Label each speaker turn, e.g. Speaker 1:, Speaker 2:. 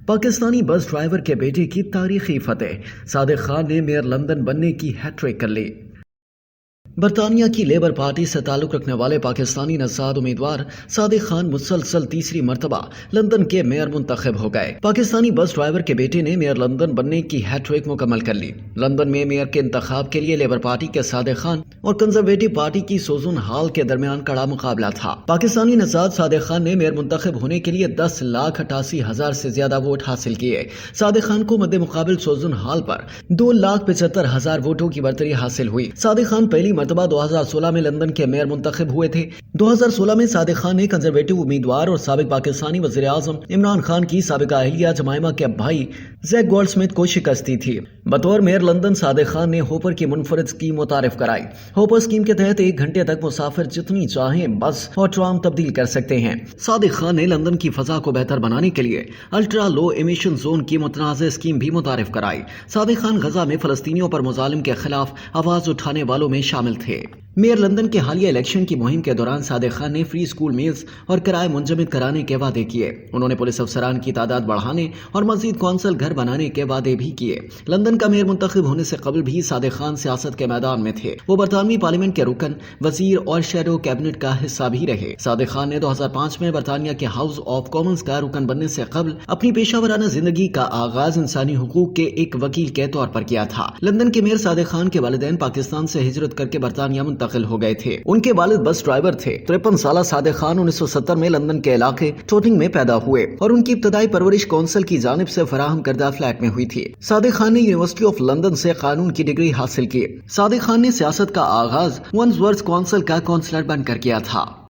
Speaker 1: Pakistani bus driver کے بیٹے کی تاریخی فتح، صادق خان نے میئر لندن بننے کی ہیٹ-ٹرک کر لی۔ برطانیہ کی لیبر پارٹی سے تعلق رکھنے والے پاکستانی نژاد امیدوار صادق خان مسلسل تیسری مرتبہ لندن کے میئر منتخب ہو گئے۔ پاکستانی بس ڈرائیور کے بیٹے نے میئر لندن بننے کی ہیٹ-ٹرک مکمل کر لی۔ لندن میں میئر کے انتخاب کے لیے لیبر پارٹی کے صادق خان اور کنزرویٹو پارٹی کی سوزن ہال کے درمیان کڑا مقابلہ تھا۔ پاکستانی نژاد صادق خان نے میئر منتخب ہونے کے لیے 10,88,000 سے زیادہ ووٹ حاصل کیے۔ صادق خان کو مد مقابل سوزن ہال پر 2,75,000 ووٹوں کی برتری حاصل ہوئی۔ صادق خان پہلی مرتبہ 2016 میں لندن کے میئر منتخب ہوئے تھے۔ 2016 میں صادق خان نے کنزرویٹو امیدوار اور سابق پاکستانی وزیر اعظم عمران خان کی سابقہ اہلیہ جمائمہ کے بھائی زیک گولڈ سمتھ کو شکست دی تھی۔ بطور میئر لندن صادق خان نے ہوپر کی منفرد اسکیم متعارف کرائی۔ ہوپر اسکیم کے تحت 1 گھنٹے تک مسافر جتنی چاہیں بس اور ٹرام تبدیل کر سکتے ہیں۔ صادق خان نے لندن کی فضا کو بہتر بنانے کے لیے الٹرا لو ایمیشن زون کی متنازع اسکیم بھی متعارف کرائی۔ صادق خان غزہ میں فلسطینیوں پر مظالم کے خلاف آواز اٹھانے والوں میں شامل تھے۔ میئر لندن کے حالیہ الیکشن کی مہم کے دوران صادق خان نے فری اسکول میلز اور کرائے منجمد کرانے کے وعدے کیے۔ انہوں نے پولیس افسران کی تعداد بڑھانے اور مزید کونسل گھر بنانے کے وعدے بھی کیے۔ لندن کا میئر منتخب ہونے سے قبل بھی صادق خان سیاست کے میدان میں تھے۔ وہ برطانوی پارلیمنٹ کے رکن، وزیر اور شیڈو کیبنٹ کا حصہ بھی رہے۔ صادق خان نے 2005 میں برطانیہ کے ہاؤس آف کامنز کا رکن بننے سے قبل اپنی پیشہ ورانہ زندگی کا آغاز انسانی حقوق کے ایک وکیل کے طور پر کیا تھا۔ لندن کے میئر صادق خان کے والدین پاکستان سے ہجرت کر کے برطانیہ منتقل ہو گئے تھے۔ ان کے والد بس ڈرائیور تھے۔ 53 سالہ صادق خان 1970 میں لندن کے علاقے ٹوٹنگ میں پیدا ہوئے اور ان کی ابتدائی پرورش کونسل کی جانب سے فراہم کردہ فلیٹ میں ہوئی تھی۔ صادق خان نے یونیورسٹی آف لندن سے قانون کی ڈگری حاصل کی۔ صادق خان نے سیاست کا آغاز ونزورتھ کونسل کا کونسلر بن کر کیا تھا۔